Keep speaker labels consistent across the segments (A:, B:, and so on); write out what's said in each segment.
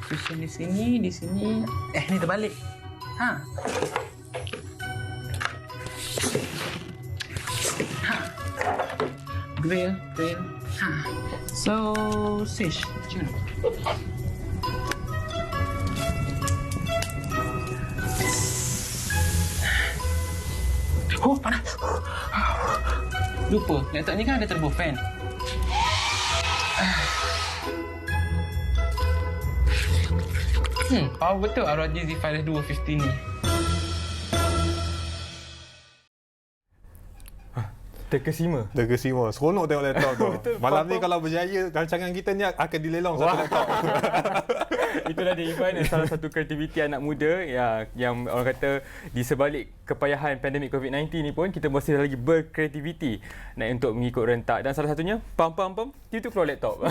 A: Cushion di sini. Ni terbalik. Grill. Sausage. Macam mana? Oh, panas. Lupa, laptop ni kan ada turbo fan. Power betul ROG Z5 250 ni.
B: Terkesima.
C: Seronok tengok laptop tu.
B: Betul,
C: Malam ni kalau berjaya, rancangan kita ni akan dilelong satu laptop.
B: Itulah dia Ivan, salah satu kreativiti anak muda yang orang kata di sebalik kepayahan pandemik COVID-19 ni pun kita masih lagi berkreativiti untuk mengikut rentak, dan salah satunya pam YouTube keluar laptop.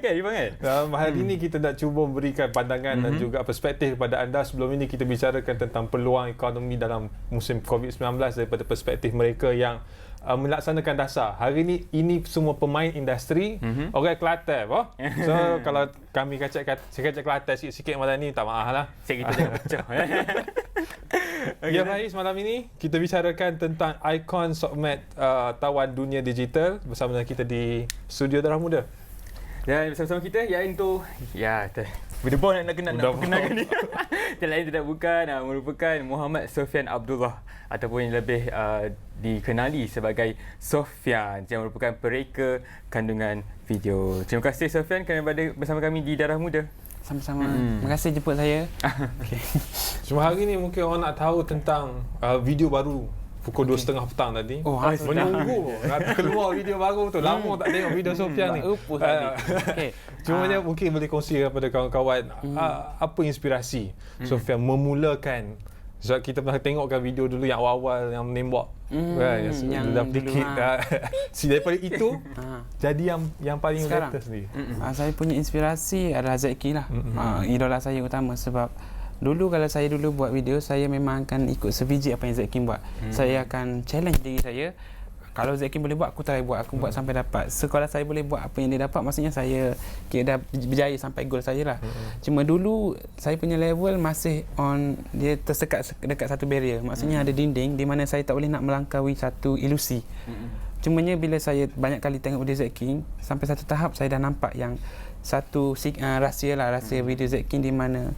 B: Kan Ivan kan?
C: Hari ini kita nak cuba memberikan pandangan dan juga perspektif kepada anda. Sebelum ini kita bicarakan tentang peluang ekonomi dalam musim COVID-19 daripada perspektif mereka yang melaksanakan dasar. Hari ini semua pemain industri orang Kelantan. So kalau kami saya kacak Kelantan sikit malam ni, tak maaf lah.
B: Kita jangan pecah.
C: Ya Faiz, malam ini kita bicarakan tentang ikon sokmed tawan dunia digital bersama dengan kita di studio Darah Muda.
B: Dan bersama-sama kita iaitu Bila bos nak kenalkan ni. Yang lain tidak bukan merupakan Muhammad Sofian Abdullah ataupun yang lebih dikenali sebagai Sofian, yang merupakan pereka kandungan video. Terima kasih Sofian kerana berada bersama kami di Darah Muda.
A: Sama-sama. Terima kasih jemput saya.
B: Okay.
C: Cuma hari ni mungkin orang nak tahu tentang video baru pukul 2.30 petang tadi. Menunggu nak keluar video baru tu. Lama tak tengok video Sofian ni. Cuma mungkin boleh kongsi kepada kawan-kawan apa inspirasi Sofian memulakan. Sebab kita pernah tengokkan video dulu yang awal-awal yang menembak yang dah dikit. Daripada itu jadi yang paling latest ni.
A: Saya punya inspirasi adalah Zeki lah. Idola saya utama, sebab dulu kalau saya buat video, saya memang akan ikut sebiji apa yang Zeki buat. Saya akan challenge diri saya. Kalau Zeki boleh buat, aku try buat. Aku buat sampai dapat. Kalau saya boleh buat apa yang dia dapat, maksudnya saya kira dah berjaya sampai goal saya lah. Cuma dulu saya punya level masih dia tersekat dekat satu barrier. Maksudnya ada dinding di mana saya tak boleh nak melangkaui satu ilusi. Cumanya bila saya banyak kali tengok video Zeki, sampai satu tahap saya dah nampak yang satu rahsia video Zeki di mana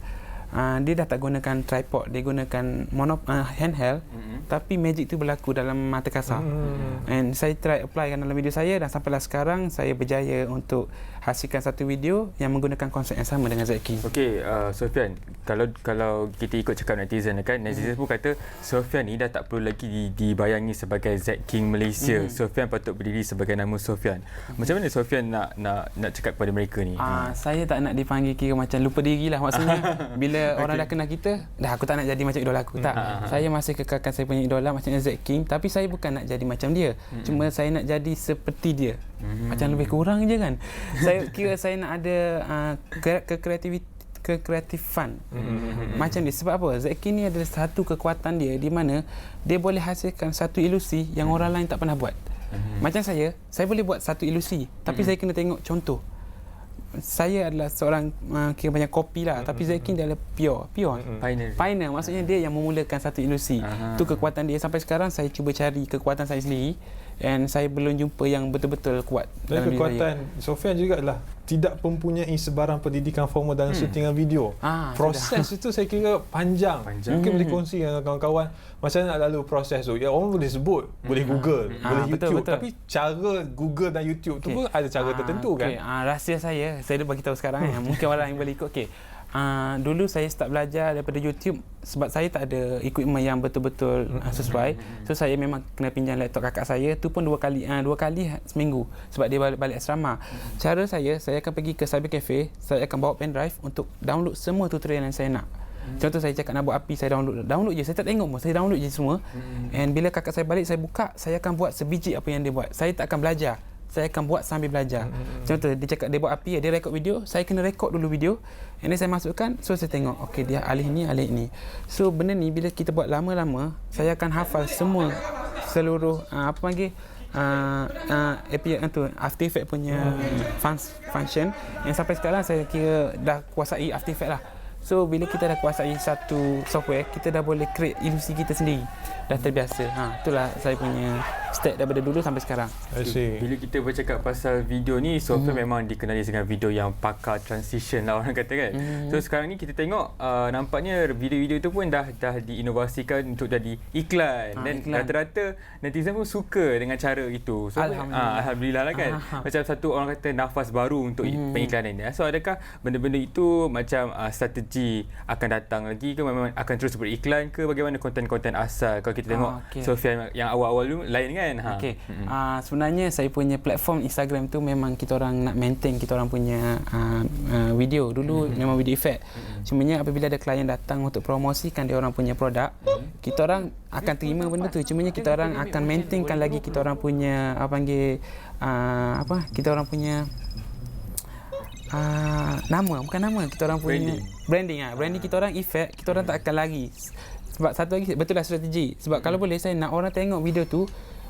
A: dia dah tak gunakan tripod, dia gunakan handheld, tapi magic tu berlaku dalam mata kasar. And saya try apply dalam video saya, dan sampailah sekarang saya berjaya untuk hasilkan satu video yang menggunakan konsep yang sama dengan Zeki.
B: Okey, Sofian, kalau kita ikut cakap netizen kan, netizen pun kata Sofian ni dah tak perlu lagi dibayangi sebagai Z King Malaysia. Sofian patut berdiri sebagai nama Sofian. Macam mana Sofian nak cakap kepada mereka ni?
A: Saya tak nak dipanggil kira macam lupa diri lah. Maksudnya bila orang dah kenal kita, aku tak nak jadi macam idola aku. Tak. Saya masih kekalkan saya punya idola macamnya Z King, tapi saya bukan nak jadi macam dia. Cuma saya nak jadi seperti dia. Macam lebih kurang je kan. Saya kira saya nak ada kekreatifan macam dia. Sebab apa? Z King ni adalah satu kekuatan dia di mana dia boleh hasilkan satu ilusi yang orang lain tak pernah buat. Macam saya boleh buat satu ilusi, tapi saya kena tengok contoh. Saya adalah seorang kira banyak kopi lah, tapi Zeki dia adalah pure pioneer. Maksudnya dia yang memulakan satu ilusi. Itu kekuatan dia. Sampai sekarang saya cuba cari kekuatan saya sendiri, dan saya belum jumpa yang betul-betul kuat.
C: Dan kekuatan Sofian juga adalah tidak mempunyai sebarang pendidikan formal dalam syutingan video. Proses itu saya kira panjang. Mungkin boleh kongsi dengan kawan-kawan macam mana nak lalu proses tu. Ya, orang boleh sebut, boleh Google, boleh YouTube, betul. Tapi cara Google dan YouTube tu pun ada cara tertentu kan.
A: Rahsia saya bagi tahu sekarang mungkin orang yang boleh ikut. Dulu saya start belajar daripada YouTube sebab saya tak ada equipment yang betul-betul sesuai. So saya memang kena pinjam laptop kakak saya, tu pun dua kali seminggu sebab dia balik asrama. Cara saya akan pergi ke cyber cafe, saya akan bawa pen drive untuk download semua tutorial yang saya nak. Contoh saya cakap nak buat api, saya download je, saya tak tengok pun, saya download je semua. And bila kakak saya balik, saya buka, saya akan buat sebiji apa yang dia buat. Saya tak akan belajar, saya akan buat sambil belajar. Contoh dia cakap dia buat api, dia rekod video, saya kena rekod dulu video, and then saya masukkan, so saya tengok okey dia alih ni. So benda ni bila kita buat lama-lama, saya akan hafal seluruh API tu After Effects punya function yang sampai sekarang saya kira dah kuasai After Effects lah. So bila kita dah kuasai satu software, kita dah boleh create ilusi kita sendiri. Dah terbiasa. Itulah saya punya step daripada dulu sampai sekarang.
B: Bila kita bercakap pasal video ni, software memang dikenali dengan video yang pakar transition lah orang kata kan. So sekarang ni kita tengok nampaknya video-video tu pun dah diinovasikan untuk jadi iklan. Dan rata-rata netizen pun suka dengan cara itu. So alhamdulillah lah kan. Macam satu orang kata nafas baru untuk pengiklanan ni. So adakah benda-benda itu macam strategi akan datang lagi ke, memang akan terus beriklan ke, bagaimana konten-konten asal? Kalau kita tengok Sofian yang awal-awal dulu lain kan.
A: Sebenarnya saya punya platform Instagram tu memang kita orang nak maintain kita orang punya video. Dulu memang video effect. Cumanya apabila ada klien datang untuk promosikan dia orang punya produk, kita orang akan terima benda tu. Cumanya kita orang akan maintainkan lagi kita orang punya kita orang punya kita orang punya branding kita orang effect, kita orang tak akan lari. Sebab satu lagi betul lah strategi. Sebab kalau boleh saya nak orang tengok video tu,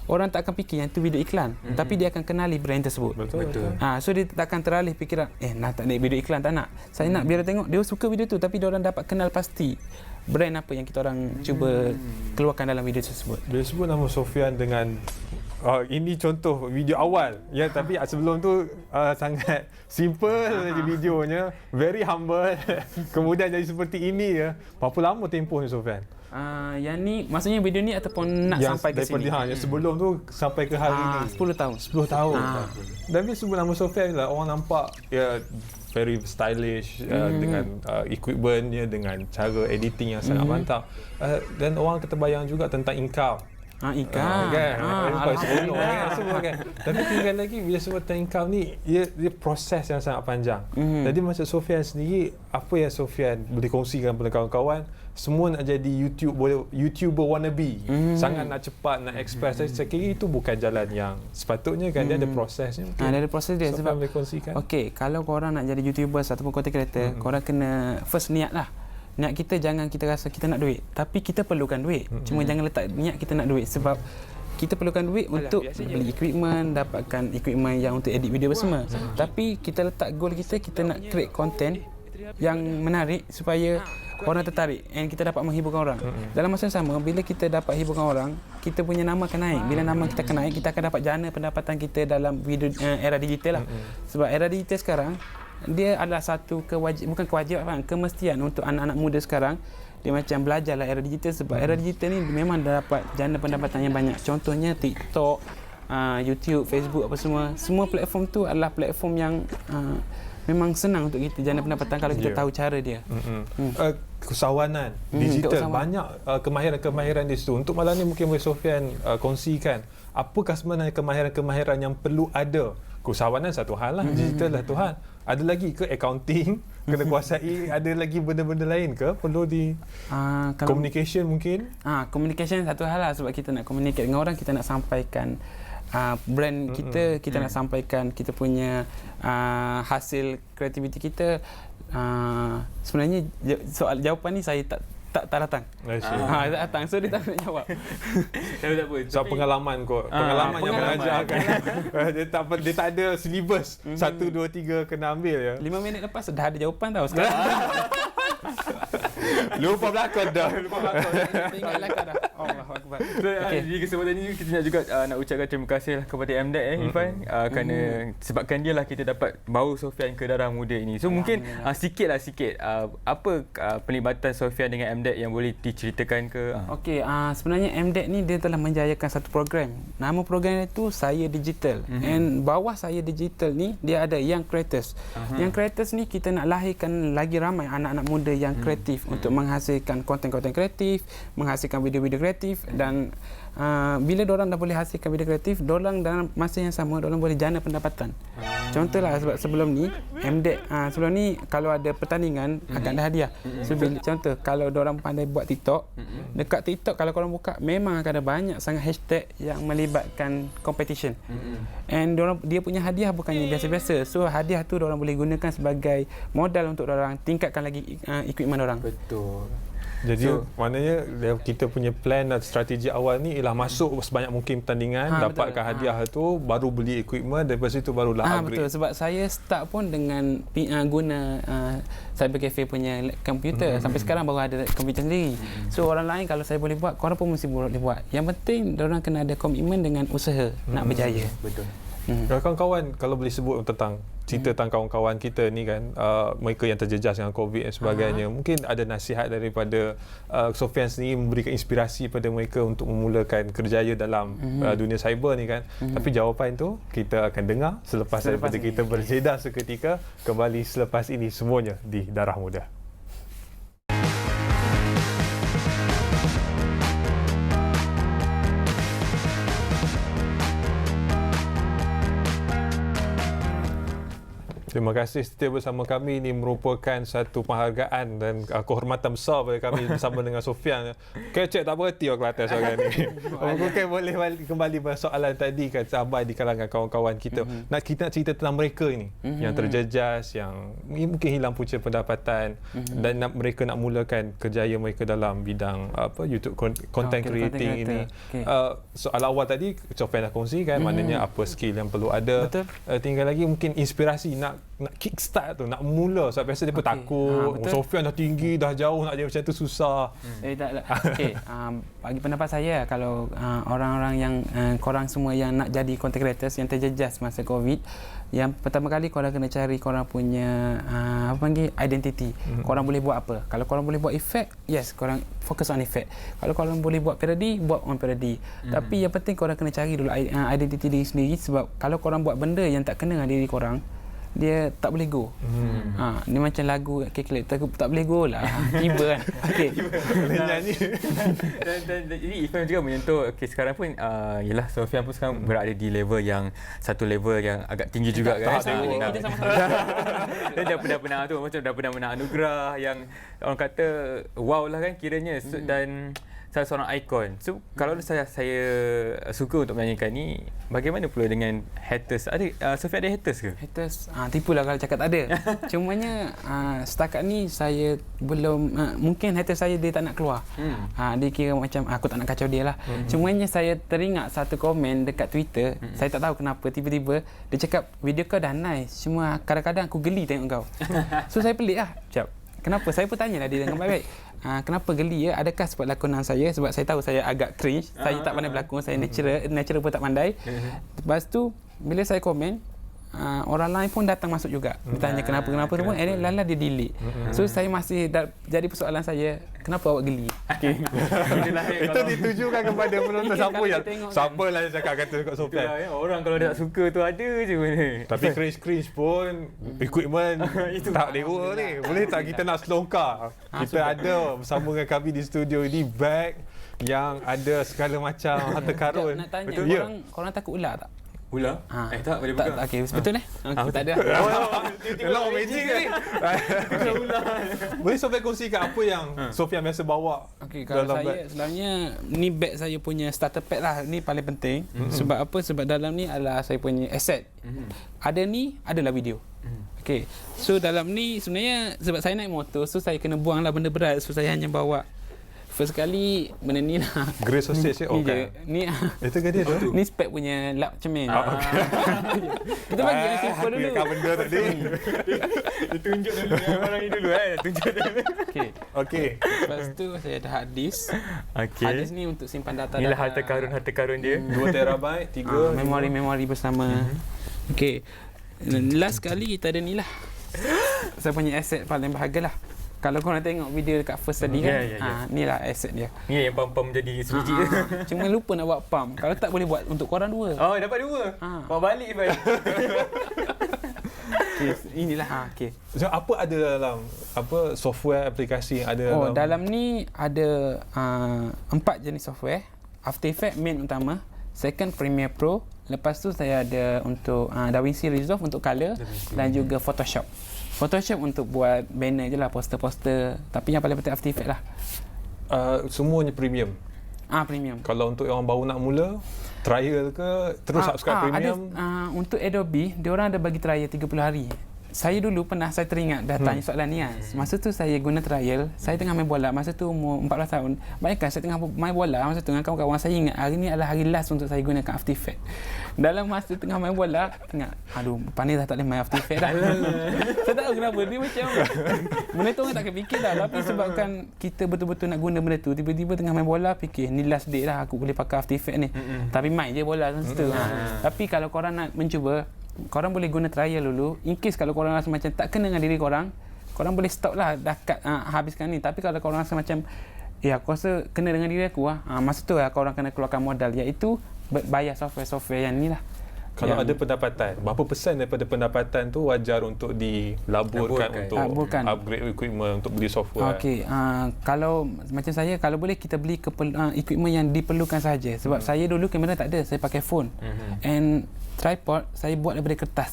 A: orang tak akan fikir yang tu video iklan, tapi dia akan kenali brand tersebut. Betul. So dia tak akan teralih fikiran tak nak video iklan, tak nak. Saya nak biar dia tengok dia suka video tu, tapi dia orang dapat kenal pasti brand apa yang kita orang cuba keluarkan dalam video tersebut.
C: Bila sebut nama Sofian dengan ini contoh video awal ya, tapi sebelum tu sangat simple saja videonya, very humble. Kemudian jadi seperti ini ya. Berapa lama tempoh ni Sofian?
A: Yang ni maksudnya video ni ataupun nak yang sampai ke sini?
C: Yang sebelum tu sampai ke hari ini.
A: 10 tahun.
C: 10 tahun. Dan bila sebut nama Sofian lah, orang nampak ya very stylish dengan equipmentnya, dengan cara editing yang sangat mantap. Dan orang terbayang juga tentang income.
A: Income
C: kan? Semua kan. Tapi tinggal lagi bila sebut tentang income ni, dia proses yang sangat panjang. Jadi macam Sofian sendiri, apa yang Sofian boleh kongsikan kepada kawan-kawan? Semua nak jadi YouTuber wannabe. Sangat nak cepat, nak express. Saya kira itu bukan jalan yang sepatutnya kan. Dia ada prosesnya.
A: Ada proses dia.
C: Sebab boleh kongsikan.
A: Kalau korang nak jadi YouTuber ataupun content creator, korang kena first niat lah. Niat kita jangan kita rasa kita nak duit, tapi kita perlukan duit. Cuma jangan letak niat kita nak duit, sebab kita perlukan duit untuk beli equipment, dapatkan equipment yang untuk edit video semua. Tapi kita letak goal kita nak create content yang menarik supaya orang tertarik and kita dapat menghiburkan orang. Dalam masa yang sama, bila kita dapat hiburkan orang, kita punya nama akan naik. Bila nama kita akan naik, kita akan dapat jana pendapatan kita dalam video era digital lah. Sebab era digital sekarang dia adalah satu kemestian untuk anak-anak muda sekarang. Dia macam belajarlah era digital, sebab era digital ni memang dapat jana pendapatan yang banyak. Contohnya TikTok, YouTube, Facebook apa semua platform tu adalah platform yang memang senang untuk kita jana pendapatan kalau kita tahu cara dia.
C: Keusahawanan digital, banyak kemahiran-kemahiran di situ. Untuk malam ni mungkin boleh Sofian kongsikan apakah sebenarnya kemahiran-kemahiran yang perlu ada. Keusahawanan satu hal lah, digital lah Tuhan. Ada lagi ke accounting kena kuasai? Ada lagi benda-benda lain ke perlu di communication mungkin?
A: Communication satu hal lah, sebab kita nak communicate dengan orang, kita nak sampaikan brand kita nak sampaikan kita punya hasil kreativiti kita. Sebenarnya soal jawapan ni saya tak datang. Tak datang. So dia tak nak jawab.
B: Tak apa.
C: So pengalaman yang mengajarkan. Dia tak ada syllabus 1 2 3 kena ambil ya.
A: 5 minit lepas dah ada jawapan tau sekarang.
C: Lupa belakang dah.
A: Ingat belakang dah. Allahuakbar.
B: Di kesempatan ini kita nak juga nak ucapkan terima kasih kepada MDEC Irfan, kerana sebabkan dia lah kita dapat bawa Sofian ke darah muda ini. So mungkin sikit apa pelibatan Sofian dengan MDEC yang boleh diceritakan ke?
A: Sebenarnya MDEC ni dia telah menjayakan satu program. Nama program itu Saya Digital. And bawah Saya Digital ni dia ada Young Creators. Young Creators ni kita nak lahirkan lagi ramai anak-anak muda yang kreatif untuk menghasilkan konten-konten kreatif, menghasilkan video-video kreatif. Dan bila diorang dah boleh hasilkan video kreatif, diorang dalam masa yang sama diorang boleh jana pendapatan. Contohlah sebab sebelum ni MDEC sebelum ni kalau ada pertandingan akan ada hadiah. So contoh kalau diorang pandai buat TikTok, dekat TikTok kalau korang buka memang akan ada banyak sangat hashtag yang melibatkan competition. And dia punya hadiah bukannya biasa-biasa. So hadiah tu diorang boleh gunakan sebagai modal untuk diorang tingkatkan lagi equipment diorang.
B: Betul.
C: Jadi maknanya kita punya plan dan strategi awal ni ialah masuk sebanyak mungkin pertandingan, dapatkan hadiah tu, baru beli equipment, dan lepas itu barulah upgrade.
A: Betul, sebab saya start pun dengan guna Cyber Cafe punya komputer. Sampai sekarang baru ada komputer sendiri. So orang lain kalau saya boleh buat, korang pun mesti boleh buat. Yang penting diorang kena ada komitmen dengan usaha nak berjaya.
B: Betul.
C: Kawan-kawan, kalau boleh sebut tentang cerita tentang kawan-kawan kita ni kan, mereka yang terjejas dengan COVID dan sebagainya, mungkin ada nasihat daripada Sofian sendiri memberikan inspirasi pada mereka untuk memulakan kerjaya dalam dunia cyber ni kan. Tapi jawapan tu kita akan dengar selepas daripada kita berjeda seketika, kembali selepas ini semuanya di Darah Muda. Terima kasih setia bersama kami. Ini merupakan satu penghargaan dan kehormatan besar bagi kami bersama dengan Sofian. Kecek tak berhenti ke atas orang ni. Mungkin boleh kembali pada soalan tadi kan, sahabat di kalangan kawan-kawan kita. Kita nak cerita tentang mereka ini yang terjejas, yang mungkin hilang punca pendapatan dan mereka nak mulakan kerjaya mereka dalam bidang YouTube content creating ini. Soal awal tadi Sofian dah kongsi kan, maknanya apa skill yang perlu ada. Tinggal lagi mungkin inspirasi nak kickstart tu, nak mula. Sebab biasa dia pun takut. Sofian dah tinggi, dah jauh, nak jadi macam tu susah.
A: Tak. Bagi pendapat saya, kalau orang-orang yang korang semua yang nak jadi content creators yang terjejas masa COVID, yang pertama kali korang kena cari korang punya identity. Korang boleh buat apa? Kalau korang boleh buat effect, yes, korang fokus on effect. Kalau korang boleh buat parody, buat on parody. Tapi yang penting korang kena cari dulu identity diri sendiri, sebab kalau korang buat benda yang tak kena dengan diri korang, dia tak boleh go. Dia macam lagu Keklet, tak boleh go lah. Tiba kan. Okey. Boleh nyanyi.
B: Dan jadi Ifan juga menyentuh, sekarang pun yalah, Sofian pun sekarang berada di level yang satu level yang agak tinggi juga kan.
A: Kita sama-sama.
B: Dia dah pernah tu, macam dah pernah menang anugerah yang orang kata wow lah kan kiranya. Dan salah seorang ikon. So kalau saya suka untuk menyanyikan ni, bagaimana pula dengan haters? Sofian ada haters ke?
A: Haters? Tipulah kalau cakap tak ada. Cumanya setakat ni saya belum, mungkin haters saya dia tak nak keluar. Dia kira macam aku tak nak kacau dia lah. Cumanya saya teringat satu komen dekat Twitter, saya tak tahu kenapa tiba-tiba dia cakap video kau dah nice, cuma kadang-kadang aku geli tengok kau. So saya pelik lah. Kenapa? Saya pun tanyalah dia dengan baik-baik. Kenapa geli ya? Adakah sebab lakonan saya? Sebab saya tahu saya agak cringe. Saya tak pandai berlakon. Saya natural pun tak pandai. Lepas tu, bila saya komen, orang lain pun datang masuk juga. Ditanya kenapa-kenapa tu pun, lala dia delete. So saya masih jadi persoalan saya, kenapa awak geli?
C: Itu ditujukan kepada penonton. Siapa lah yang cakap kata kat Sofian.
B: Orang kalau tak suka tu ada je mana.
C: Tapi cringe pun equipment tak dewa ni. Boleh tak kita nak selongkar? Kita ada bersama dengan kami di studio ini bag yang ada segala macam harta karun.
A: Nak tanya, korang takut ular tak?
B: Ular? Tak boleh buka.
A: Okey, betul tak ada.
C: Kalau magic ni. Boleh Sofian kongsikan apa yang Sofian biasa bawa?
A: Okey, kalau saya sebenarnya ni bag saya punya starter pack lah. Ni paling penting. Sebab apa? Sebab dalam ni adalah saya punya asset. Ada ni adalah video. Okey. So dalam ni sebenarnya sebab saya naik motor, so saya kena buanglah benda berat. So saya hanya bawa first kali benda ni lah.
C: Grey sausage je?
A: Okay. Ni
C: itu ke dia tu?
A: Ni spek punya lap cermin. Kita bagi yang simple dulu.
C: Aku benda tadi.
B: Dia tunjuk dulu orang ni dulu tunjuk dulu.
C: Okey.
A: Lepas tu saya ada hard disk. Hard disk ni untuk simpan data.
B: Inilah harta karun dia.
C: 2 terabyte, 3
A: memori bersama. Okey. Last kali kita ada ni lah. Saya punya aset paling berharga lah. Kalau korang tengok video dekat first tadi kan, ni lah aset dia.
B: Ni yang pam-pam jadi sebiji.
A: Cuma lupa nak buat pam. Kalau tak boleh buat untuk korang 2.
B: Oh, dapat 2. Bawa balik balik.
A: Inilah okey.
C: So apa ada dalam software aplikasi yang ada
A: dalam ni ada 4 jenis software. After Effects main utama, second Premiere Pro, lepas tu saya ada untuk DaVinci Resolve untuk color dan juga Photoshop untuk buat banner je lah, poster-poster. Tapi yang paling penting After Effects lah.
C: Semuanya premium?
A: Premium.
C: Kalau untuk orang baru nak mula, trial ke terus subscribe premium?
A: Ada, untuk Adobe, diorang ada bagi trial 30 hari. saya dulu pernah saya teringat dah tanya soalan ni kan. Masa tu saya guna trial, saya tengah main bola. Masa tu umur 14 tahun. Bayangkan saya tengah main bola masa tu dengan kawan-kawan. Saya ingat hari ni adalah hari last untuk saya gunakan After Effects. Dalam masa tengah main bola, tengah aduh, pandai dah tak boleh main After Effects dah. Saya tak tahu kenapa dia macam benda tu orang tak fikir dah. Tapi sebabkan kita betul-betul nak guna benda tu, tiba-tiba tengah main bola fikir ni last day dah aku boleh pakai After Effects ni. Tapi main je bola masa tu. Tapi kalau korang nak mencuba, korang boleh guna trial dulu. In case kalau korang rasa macam tak kena dengan diri korang, korang boleh stop lah, dah cut, habiskan ni. Tapi kalau korang rasa macam aku rasa kena dengan diri aku masa tu korang kena keluarkan modal, iaitu bayar software yang ni lah.
C: Kalau ada pendapatan, berapa persen daripada pendapatan tu wajar untuk dilaburkan untuk upgrade equipment, untuk beli software?
A: Okey, kalau macam saya, kalau boleh kita beli equipment yang diperlukan saja. Sebab saya dulu kamera tak ada, saya pakai phone. And tripod saya buat daripada kertas.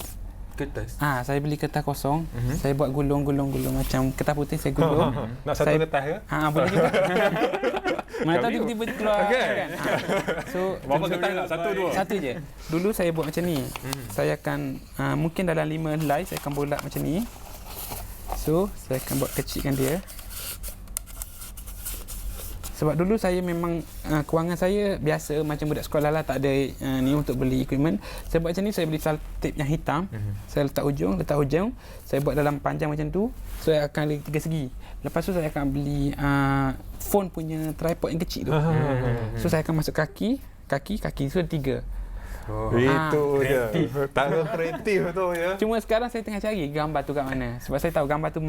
A: Saya beli kertas kosong, saya buat gulung macam kertas putih saya gulung.
C: Nak satu kertas ke?
A: Boleh juga. Mana tahu tiba-tiba keluar kan. So
C: berapa kertas nak? Satu dua?
A: Satu je. Dulu saya buat macam ni. Saya akan mungkin dalam 5 helai saya akan bulat macam ni. So saya akan buat kecilkan dia. Sebab dulu saya memang kewangan saya biasa macam budak sekolah lah, tak ada ni untuk beli equipment. Saya buat macam ni, saya beli selotip yang hitam. Saya letak hujung, saya buat dalam panjang macam tu. So saya akan tiga segi. Lepas tu saya akan beli phone punya tripod yang kecil tu. So saya akan masuk kaki so ada 3.
C: Itu je. Tangan kreatif tu ya.
A: Cuma sekarang saya tengah cari gambar tu kat mana. Sebab saya tahu gambar tu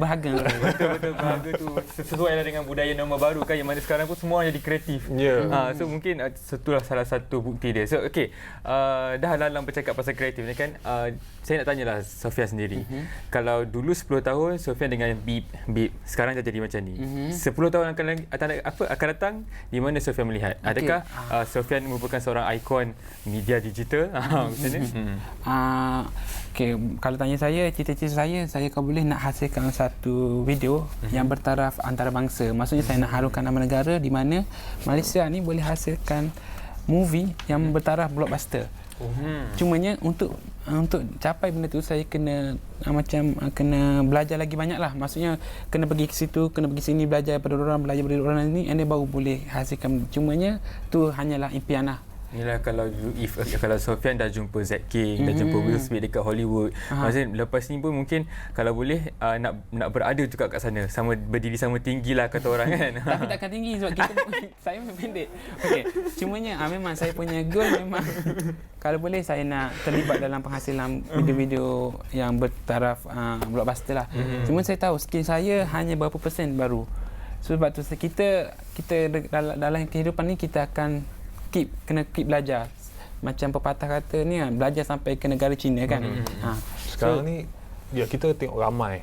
A: berharga.
B: Betul berharga tu sesuai lah dengan budaya norma baru kan, yang mana sekarang pun semua jadi kreatif. So mungkin itulah salah satu bukti dia. So dah lalang bercakap pasal kreatif ni kan, saya nak tanyalah Sofian sendiri. Kalau dulu 10 tahun Sofian dengan beep, sekarang dah jadi macam ni. 10 tahun akan datang, di mana Sofian melihat? Adakah Sofian merupakan seorang ikon media digital macam mana?
A: Kalau tanya saya, cita-cita saya kalau boleh nak hasilkan satu video yang bertaraf antarabangsa. Maksudnya saya nak harumkan nama negara, di mana Malaysia ni boleh hasilkan movie yang bertaraf blockbuster. Cumanya untuk capai benda tu saya kena kena belajar lagi banyak lah. Maksudnya kena pergi ke situ, kena pergi sini, belajar pada orang, belajar pada orang ni, and then baru boleh hasilkan. Cumanya tu hanyalah impian lah.
B: Inilah kalau Sofian dah jumpa Zack King, dah jumpa Will Smith dekat Hollywood. Maksudnya lepas ni pun mungkin kalau boleh nak berada juga kat sana, sama berdiri sama tinggi lah kata orang kan.
A: Tapi takkan tinggi sebab saya memang pendek. Cumanya memang saya punya goal memang kalau boleh saya nak terlibat dalam penghasilan video-video yang bertaraf blockbuster lah. Cuma saya tahu skill saya hanya berapa persen baru. Sebab tu kita dalam kehidupan ni kita akan kena keep belajar. Macam pepatah kata ni kan, belajar sampai ke negara China kan.
C: Sekarang ni kita tengok ramai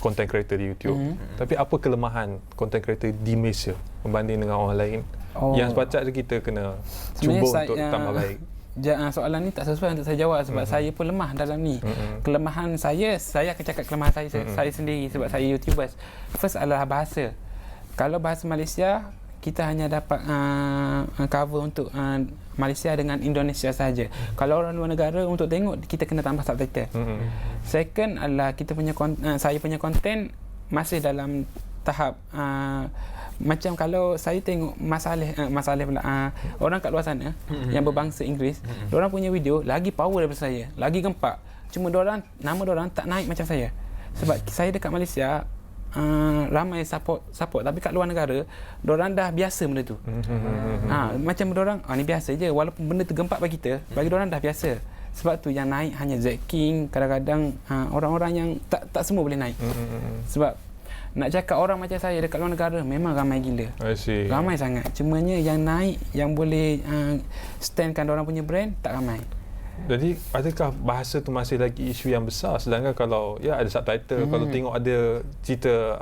C: content creator di YouTube. Tapi apa kelemahan content creator di Malaysia berbanding dengan orang lain? Yang sepatutnya kita kena cuba untuk tambah baik.
A: Soalan ni tak sesuai untuk saya jawab sebab saya pun lemah dalam ni. Kelemahan saya akan cakap kelemahan saya sendiri sebab saya YouTubers. First adalah bahasa. Kalau bahasa Malaysia, kita hanya dapat cover untuk Malaysia dengan Indonesia saja. Kalau orang luar negara untuk tengok, kita kena tambah subtitle. Second adalah saya punya konten masih dalam tahap macam kalau saya tengok masalah pula orang kat luar sana yang berbangsa Inggeris, diorang punya video lagi power daripada saya, lagi gempak. Cuma nama diorang tak naik macam saya. Sebab saya dekat Malaysia ramai support, tapi kat luar negara diorang dah biasa benda tu. Macam diorang ni biasa je, walaupun benda tu gempak bagi kita, bagi diorang dah biasa. Sebab tu yang naik hanya Zack King, kadang-kadang orang-orang yang tak semua boleh naik. Sebab nak cakap orang macam saya dekat luar negara memang ramai gila. Ramai sangat. Cumanya yang naik, yang boleh standkan diorang punya brand tak ramai.
C: Jadi adakah bahasa tu masih lagi isu yang besar, sedangkan kalau ada subtitle, kalau tengok ada cerita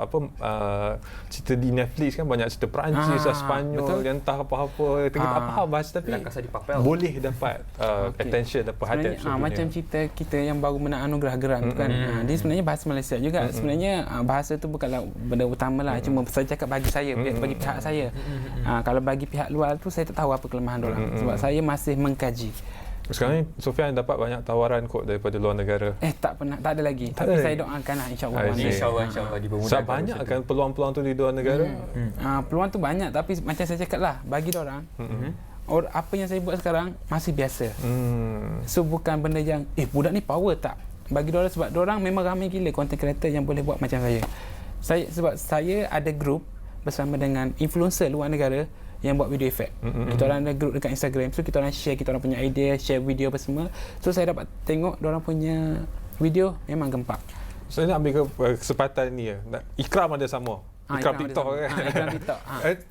C: cerita di Netflix kan, banyak cerita Perancis, Sepanyol, yang entah apa-apa, kita tak faham bahasa tapi boleh dapat attention, dapat perhatian.
A: Macam cerita kita yang baru menang anugerah geran tu kan, dia sebenarnya bahasa Malaysia juga. Sebenarnya bahasa tu bukanlah benda utama lah, cuma saya cakap bagi saya, bagi pihak saya. Kalau bagi pihak luar tu saya tak tahu apa kelemahan diorang, sebab saya masih mengkaji.
C: Sekarang ni Sofian dapat banyak tawaran kot daripada luar negara.
A: Tak pernah, tak ada lagi. Tapi saya doakan lah insya-Allah.
B: InsyaAllah dipermudahkan.
C: Sebab banyak kan peluang-peluang tu di luar negara.
A: Peluang tu banyak, tapi macam saya cakap lah, bagi orang apa yang saya buat sekarang masih biasa. So bukan benda yang budak ni power tak. Bagi orang, sebab orang memang ramai gila content creator yang boleh buat macam saya. Sebab saya ada group bersama dengan influencer luar negara yang buat video effect. Kita orang ada group dekat Instagram. So kita orang share, kita orang punya idea, share video apa semua. So saya dapat tengok dia orang punya video memang gempak.
C: Saya nak ambil kesempatan ni ya. Ikram ada sama. Ikram TikTok kan.
A: Ikram TikTok.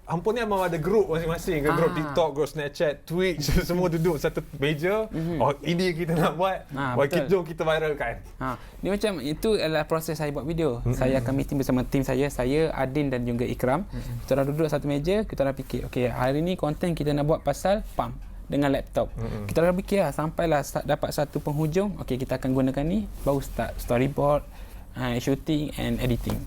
C: Ampun ni memang ada group masing-masing. Group TikTok, group Snapchat, Twitch, semua duduk satu meja. Ini kita nak buat. Jom kita viralkan.
A: Dia macam itu adalah proses saya buat video. Saya akan meeting bersama tim saya, Adin dan juga Ikram. Kita orang duduk satu meja, kita orang fikir, okey, hari ni konten kita nak buat pasal pump dengan laptop. Kita orang fikir sampailah dapat satu penghujung, okey kita akan gunakan ni, baru start storyboard, shooting and editing.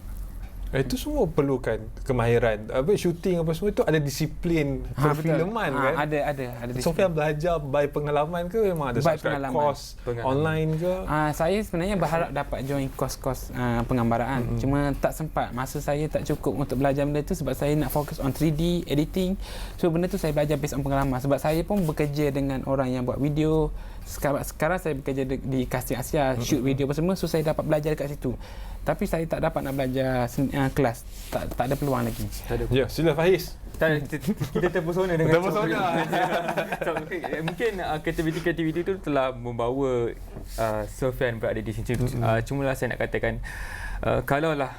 C: Itu semua perlukan kemahiran. Shooting apa semua itu ada disiplin perfilman kan?
A: Ada disiplin.
C: Sofian belajar by pengalaman ke memang ada subscribe course online ke?
A: Saya sebenarnya berharap dapat join kos-kos penggambaraan. Cuma tak sempat. Masa saya tak cukup untuk belajar benda tu sebab saya nak fokus on 3D editing. So benda tu saya belajar based on pengalaman. Sebab saya pun bekerja dengan orang yang buat video. Sekarang saya bekerja di Casting Asia, shoot video apa semua. So saya dapat belajar dekat situ. Tapi saya tak dapat nak belajar kelas. Tak ada peluang lagi.
C: Ya, sila Faiz.
B: Kita terpesona dengan mungkin kreativiti itu telah membawa Sofian berada di sini. Cuma saya nak katakan kalaulah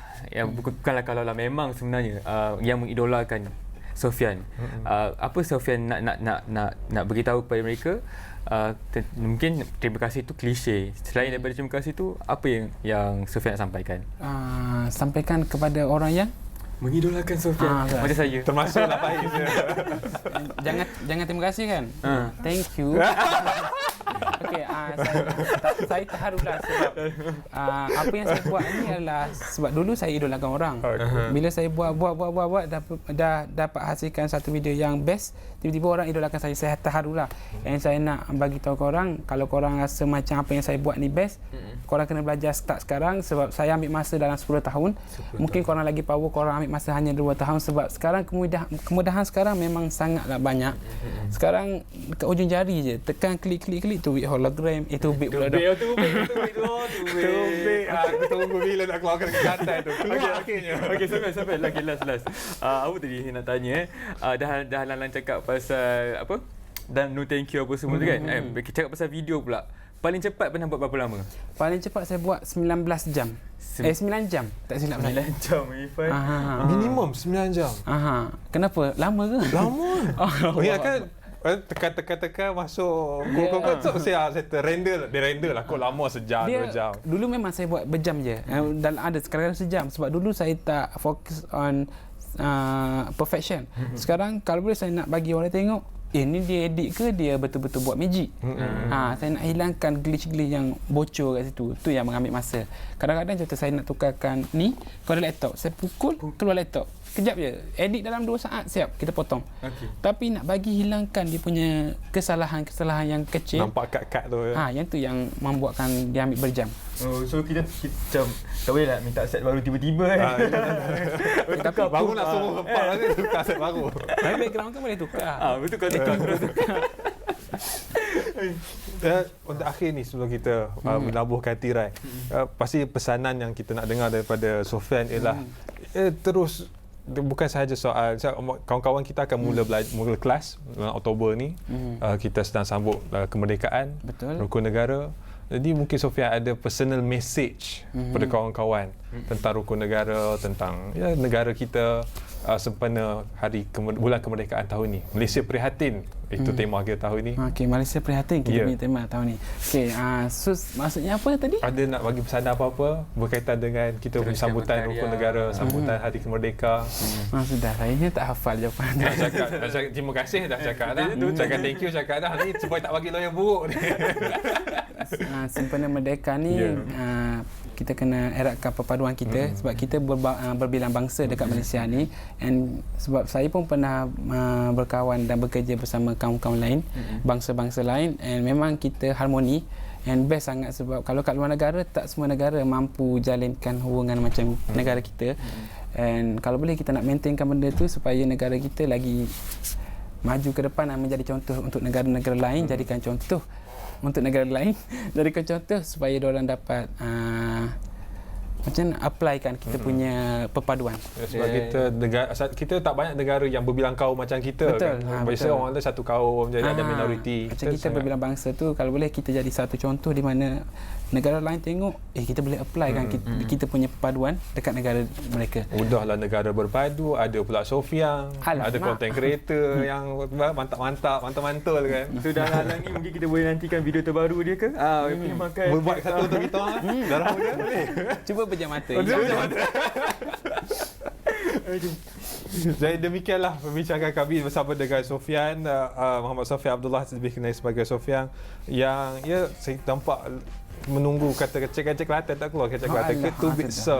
B: bukanlah memang sebenarnya yang mengidolakan Sofian, apa Sofian nak beritahu kepada mereka? Mungkin terima kasih itu klise. Selain daripada terima kasih itu, apa yang Sofian nak sampaikan?
A: Sampaikan kepada orang yang
B: mengidolakan Sofian macam saya.
C: Termasuklah Faiz.
A: Jangan terima kasih kan? Thank you. Okey, saya terharulah sebab apa yang saya buat ni adalah sebab dulu saya idolakan orang. Bila saya buat dah dapat hasilkan satu video yang best, tiba-tiba orang idolakan saya terharulah. Yang saya nak bagi tahu korang, kalau korang rasa macam apa yang saya buat ni best, korang kena belajar start sekarang sebab saya ambil masa dalam 10 tahun. Mungkin korang lagi power, korang ambil masa hanya 2 tahun sebab sekarang kemudahan sekarang memang sangatlah banyak. Sekarang dekat ujung jari je, tekan klik tu hologram, itu big pula dah.
B: Tu big.
C: Aku tunggu bila nak keluarkan kekatan tu.
B: Okey, sampai lagi last. Apa tadi nak tanya dah Lalan cakap pasal apa? Dan no thank you apa semua tu kan. Cakap pasal video pula. Paling cepat pernah buat berapa lama?
A: Paling cepat saya buat 19 jam. 9 jam. Tak silap
B: 9 jam Irfan.
C: Minimum 9 jam.
A: Kenapa? Lama ke?
C: Lama. Kan tekan masuk Google tu saya render lah kau lama sejam 2 jam.
A: Dulu memang saya buat berjam je. Dan ada sekarang sejam sebab dulu saya tak fokus on perfection. Sekarang kalau boleh saya nak bagi orang tengok ni dia edit ke dia betul-betul buat magic. Saya nak hilangkan glitch-glitch yang bocor kat situ. Tu yang mengambil masa. Kadang-kadang contoh saya nak tukarkan ni kepada laptop, saya pukul keluar laptop. Kejap je, edit dalam 2 saat siap, kita potong. Tapi nak bagi hilangkan dia punya kesalahan-kesalahan yang kecil.
C: Nampak kad-kad tu.
A: Yang tu yang membuatkan dia ambil berjam.
B: So kita macam tak boleh lah minta set baru tiba-tiba kan.
C: Tapi baru nak suruh hempap lagi tukar set baru.
A: Tapi background kan boleh tukar.
B: Betul kan tukar.
C: Untuk akhir ni sebelum kita menabuhkan tirai, pasti pesanan yang kita nak dengar daripada Sofian ialah terus bukan sahaja soal kawan-kawan kita akan mula kelas bulan Oktober ni. Kita sedang sambut kemerdekaan.
A: Betul.
C: Rukun negara. Jadi mungkin Sofian ada personal message pada kawan-kawan tentang rukun negara, tentang negara kita sempena bulan kemerdekaan tahun ni. Malaysia prihatin, itu tema kita tahun ni.
A: Okey, Malaysia prihatin kita punya tema tahun ni. Okey, maksudnya apa tadi?
C: Ada nak bagi pesanan apa-apa berkaitan dengan kita punya sambutan rukun negara, sambutan hari kemerdekaan?
A: Sudah, saya tak hafal jawapan.
C: Dah cakap terima kasih dah cakap dah. Cakap thank you cakap dah. Ni supaya tak bagi lawyer buruk ni.
A: Sempena merdeka ni kita kena eratkan perpaduan kita sebab kita berbilang bangsa dekat Malaysia ni, and sebab saya pun pernah berkawan dan bekerja bersama kaum-kaum lain, bangsa-bangsa lain, and memang kita harmoni and best sangat sebab kalau kat luar negara tak semua negara mampu jalinkan hubungan macam negara kita. And kalau boleh kita nak maintainkan benda tu supaya negara kita lagi maju ke depan dan menjadi contoh untuk negara-negara lain, jadikan contoh untuk negara lain, jadikan contoh supaya diorang dapat macam applykan kita punya perpaduan.
C: Sebab kita tak banyak negara yang berbilang kaum macam kita.
A: Betul.
C: Kan? Biasa orang ada satu kaum, jadi ada minoriti.
A: Macam kita berbilang bangsa tu, kalau boleh kita jadi satu contoh di mana negara lain tengok, kita boleh applykan kita punya perpaduan dekat negara mereka.
C: Udahlah negara berpadu, ada pula Sofian, ada content creator yang mantap-mantul kan.
B: So dalam ni mungkin kita boleh nantikan video terbaru dia ke?
C: Buat satu untuk kita orang. Darah muda boleh.
A: Cuba pejam mata.
C: Jadi demikianlah perbincangan kami bersama dengan Sofian, Muhammad Sofian Abdullah, lebih kenal sebagai Sofian, yang saya nampak menunggu kata kecil-kecil Kelantan tak keluar, kecil Kelantan ke too big sir.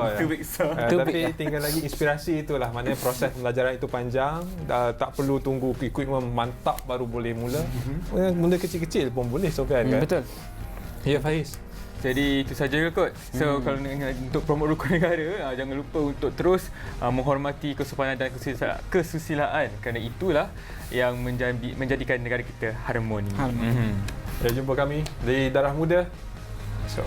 C: Tapi tinggal lagi inspirasi itulah, maknanya proses pembelajaran itu panjang, tak perlu tunggu equipment mantap baru boleh mula. Benda kecil-kecil pun boleh Sofian kan.
A: Betul.
C: Ya Faiz.
B: Jadi itu saja kot. So kalau untuk promote rukun negara, jangan lupa untuk terus menghormati kesopanan dan kesusilaan, kerana itulah yang menjadikan negara kita harmoni.
C: Jumpa kami di Darah Muda. So